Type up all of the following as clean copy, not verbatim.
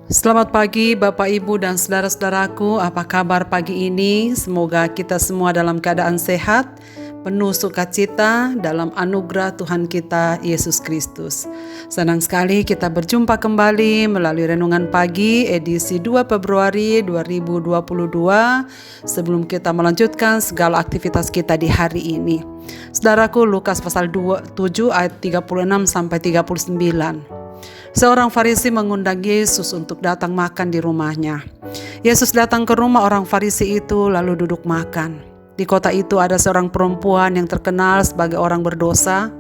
Selamat pagi Bapak Ibu dan saudara-saudaraku, apa kabar pagi ini? Semoga kita semua dalam keadaan sehat, penuh sukacita dalam anugerah Tuhan kita Yesus Kristus. Senang sekali kita berjumpa kembali melalui Renungan Pagi edisi 2 Februari 2022 sebelum kita melanjutkan segala aktivitas kita di hari ini. Saudaraku, Lukas pasal 7 ayat 36 sampai 39. Seorang Farisi mengundang Yesus untuk datang makan di rumahnya. Yesus datang ke rumah orang Farisi itu lalu duduk makan. Di kota itu ada seorang perempuan yang terkenal sebagai orang berdosa.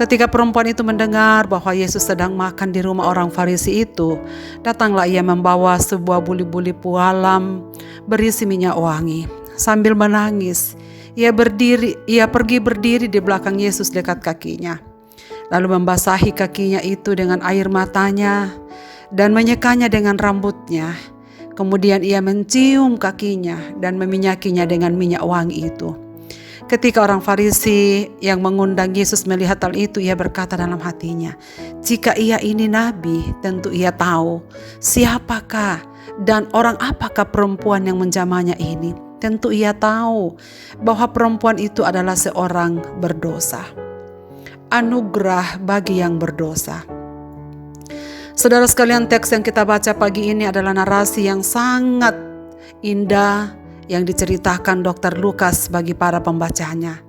Ketika perempuan itu mendengar bahwa Yesus sedang makan di rumah orang Farisi itu, datanglah ia membawa sebuah buli-buli pualam berisi minyak wangi. Sambil menangis, ia pergi berdiri di belakang Yesus dekat kakinya. Lalu membasahi kakinya itu dengan air matanya dan menyekanya dengan rambutnya. Kemudian ia mencium kakinya dan meminyakinya dengan minyak wangi itu. Ketika orang Farisi yang mengundang Yesus melihat hal itu, ia berkata dalam hatinya, "Jika ia ini nabi, tentu ia tahu siapakah dan orang apakah perempuan yang menjamahnya ini. Tentu ia tahu bahwa perempuan itu adalah seorang berdosa." Anugerah bagi yang berdosa. Saudara sekalian, teks yang kita baca pagi ini adalah narasi yang sangat indah yang diceritakan Dr. Lukas bagi para pembacanya.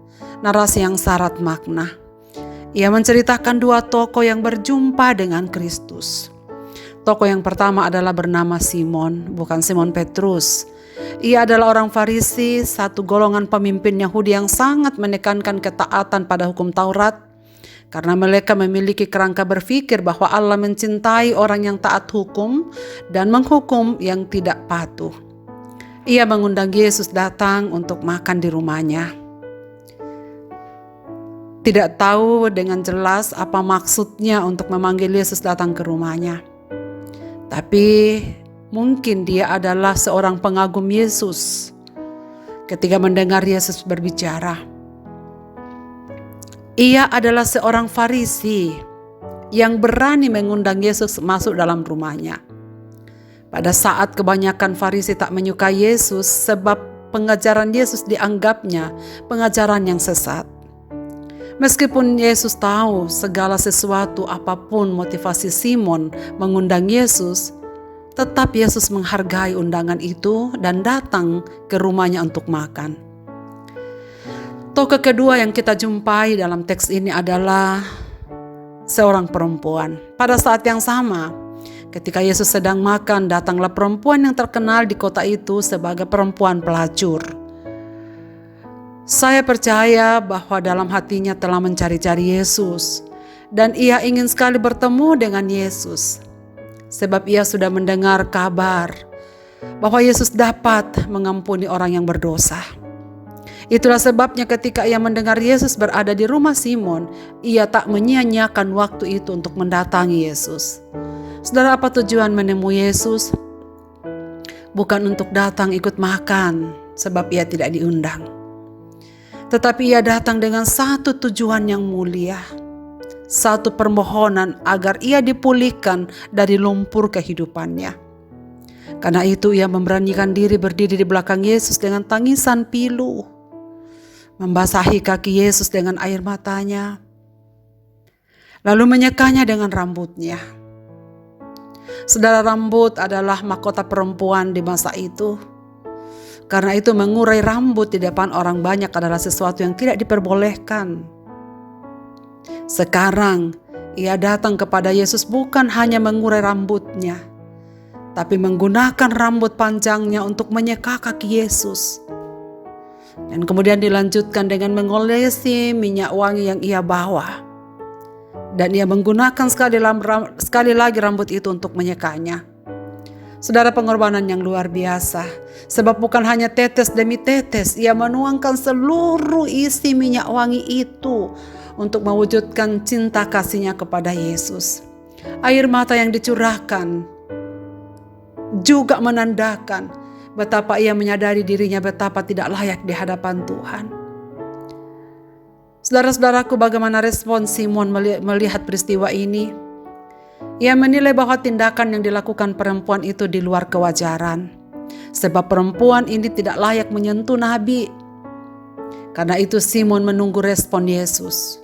Narasi yang syarat makna. Ia menceritakan dua tokoh yang berjumpa dengan Kristus. Tokoh yang pertama adalah bernama Simon, bukan Simon Petrus. Ia adalah orang Farisi, satu golongan pemimpin Yahudi yang sangat menekankan ketaatan pada hukum Taurat. Karena mereka memiliki kerangka berpikir bahwa Allah mencintai orang yang taat hukum dan menghukum yang tidak patuh. Ia mengundang Yesus datang untuk makan di rumahnya. Tidak tahu dengan jelas apa maksudnya untuk memanggil Yesus datang ke rumahnya. Tapi mungkin dia adalah seorang pengagum Yesus ketika mendengar Yesus berbicara. Ia adalah seorang Farisi yang berani mengundang Yesus masuk dalam rumahnya. Pada saat kebanyakan Farisi tak menyukai Yesus sebab pengajaran Yesus dianggapnya pengajaran yang sesat. Meskipun Yesus tahu segala sesuatu apapun motivasi Simon mengundang Yesus, tetap Yesus menghargai undangan itu dan datang ke rumahnya untuk makan. Tokoh kedua yang kita jumpai dalam teks ini adalah seorang perempuan. Pada saat yang sama, ketika Yesus sedang makan, datanglah perempuan yang terkenal di kota itu sebagai perempuan pelacur. Saya percaya bahwa dalam hatinya telah mencari-cari Yesus dan ia ingin sekali bertemu dengan Yesus. Sebab ia sudah mendengar kabar bahwa Yesus dapat mengampuni orang yang berdosa. Itulah sebabnya ketika ia mendengar Yesus berada di rumah Simon, ia tak menyia-nyiakan waktu itu untuk mendatangi Yesus. Saudara, apa tujuan menemui Yesus? Bukan untuk datang ikut makan, sebab ia tidak diundang. Tetapi ia datang dengan satu tujuan yang mulia. Satu permohonan agar ia dipulihkan dari lumpur kehidupannya. Karena itu ia memberanikan diri berdiri di belakang Yesus dengan tangisan pilu. Membasahi kaki Yesus dengan air matanya, lalu menyekanya dengan rambutnya. Saudara, rambut adalah mahkota perempuan di masa itu. Karena itu mengurai rambut di depan orang banyak adalah sesuatu yang tidak diperbolehkan. Sekarang ia datang kepada Yesus bukan hanya mengurai rambutnya, tapi menggunakan rambut panjangnya untuk menyeka kaki Yesus. Dan kemudian dilanjutkan dengan mengolesi minyak wangi yang ia bawa. Dan ia menggunakan sekali lagi rambut itu untuk menyekanya. Saudara, pengorbanan yang luar biasa. Sebab bukan hanya tetes demi tetes, ia menuangkan seluruh isi minyak wangi itu untuk mewujudkan cinta kasihnya kepada Yesus. Air mata yang dicurahkan juga menandakan betapa ia menyadari dirinya betapa tidak layak di hadapan Tuhan. Saudara-saudaraku, bagaimana respon Simon melihat peristiwa ini? Ia menilai bahwa tindakan yang dilakukan perempuan itu di luar kewajaran, sebab perempuan ini tidak layak menyentuh Nabi. Karena itu Simon menunggu respon Yesus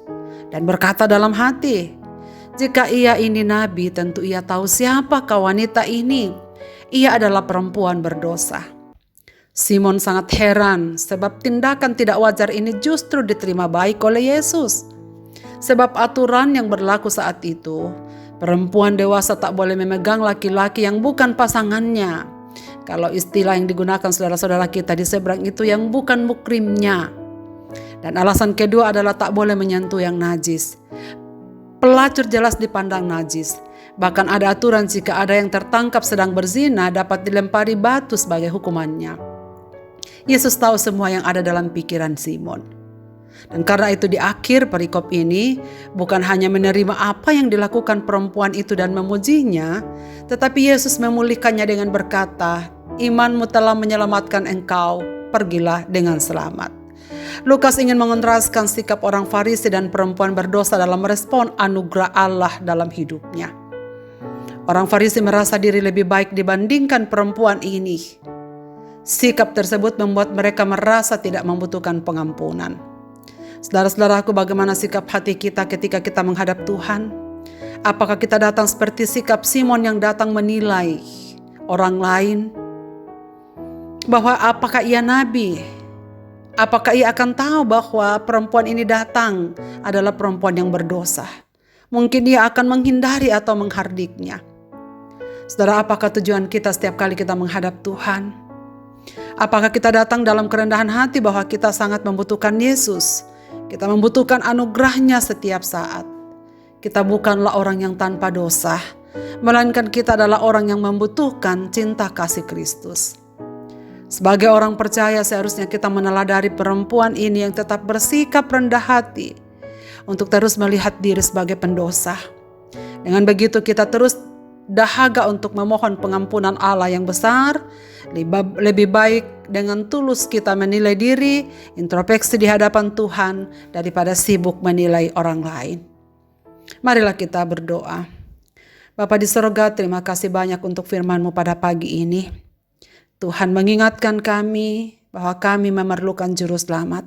dan berkata dalam hati, jika ia ini Nabi, tentu ia tahu siapakah wanita ini. Ia adalah perempuan berdosa. Simon sangat heran sebab tindakan tidak wajar ini justru diterima baik oleh Yesus. Sebab aturan yang berlaku saat itu, perempuan dewasa tak boleh memegang laki-laki yang bukan pasangannya. Kalau istilah yang digunakan saudara-saudara kita di seberang itu yang bukan mukrimnya. Dan alasan kedua adalah tak boleh menyentuh yang najis. Pelacur jelas dipandang najis. Bahkan ada aturan jika ada yang tertangkap sedang berzina dapat dilempari batu sebagai hukumannya. Yesus tahu semua yang ada dalam pikiran Simon. Dan karena itu di akhir perikop ini bukan hanya menerima apa yang dilakukan perempuan itu dan memujinya, tetapi Yesus memulihkannya dengan berkata, imanmu telah menyelamatkan engkau, pergilah dengan selamat. Lukas ingin mengontraskan sikap orang Farisi dan perempuan berdosa dalam merespon anugerah Allah dalam hidupnya. Orang Farisi merasa diri lebih baik dibandingkan perempuan ini. Sikap tersebut membuat mereka merasa tidak membutuhkan pengampunan. Saudara-saudaraku, bagaimana sikap hati kita ketika kita menghadap Tuhan? Apakah kita datang seperti sikap Simon yang datang menilai orang lain? Bahwa apakah ia nabi? Apakah ia akan tahu bahwa perempuan ini datang adalah perempuan yang berdosa? Mungkin ia akan menghindari atau menghardiknya. Saudara, apakah tujuan kita setiap kali kita menghadap Tuhan? Apakah kita datang dalam kerendahan hati bahwa kita sangat membutuhkan Yesus? Kita membutuhkan anugerahnya setiap saat. Kita bukanlah orang yang tanpa dosa, melainkan kita adalah orang yang membutuhkan cinta kasih Kristus. Sebagai orang percaya seharusnya kita meneladani perempuan ini yang tetap bersikap rendah hati untuk terus melihat diri sebagai pendosa. Dengan begitu kita terus dahaga untuk memohon pengampunan Allah yang besar. Lebih baik dengan tulus kita menilai diri, introspeksi di hadapan Tuhan daripada sibuk menilai orang lain. Marilah kita berdoa. Bapa di sorga, terima kasih banyak untuk firman-Mu pada pagi ini. Tuhan mengingatkan kami bahwa kami memerlukan juru selamat.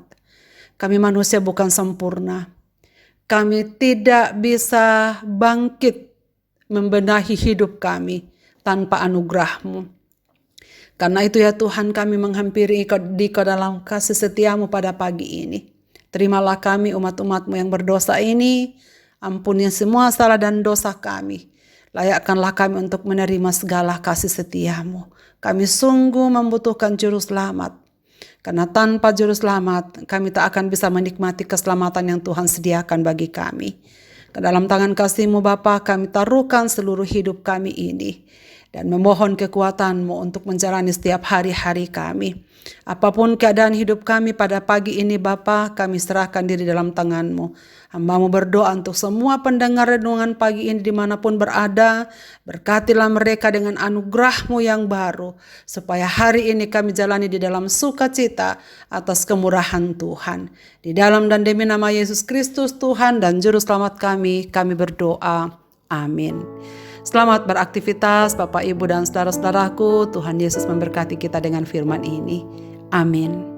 Kami manusia bukan sempurna. Kami tidak bisa bangkit membenahi hidup kami tanpa anugerah-Mu. Karena itu ya Tuhan, kami menghampiri Engkau dalam kasih setia-Mu pada pagi ini. Terimalah kami umat-umat-Mu yang berdosa ini. Ampuni semua salah dan dosa kami. Layakkanlah kami untuk menerima segala kasih setia-Mu. Kami sungguh membutuhkan juru selamat. Karena tanpa juru selamat, kami tak akan bisa menikmati keselamatan yang Tuhan sediakan bagi kami. Ke dalam tangan kasih-Mu Bapa, kami taruhkan seluruh hidup kami ini. Dan memohon kekuatan-Mu untuk menjalani setiap hari-hari kami. Apapun keadaan hidup kami pada pagi ini Bapa, kami serahkan diri dalam tangan-Mu. Hamba-Mu berdoa untuk semua pendengar renungan pagi ini dimanapun berada. Berkatilah mereka dengan anugerah-Mu yang baru. Supaya hari ini kami jalani di dalam sukacita atas kemurahan Tuhan. Di dalam dan demi nama Yesus Kristus Tuhan dan Juru Selamat kami berdoa. Amin. Selamat beraktivitas Bapak, Ibu, dan saudara-saudaraku. Tuhan Yesus memberkati kita dengan firman ini. Amin.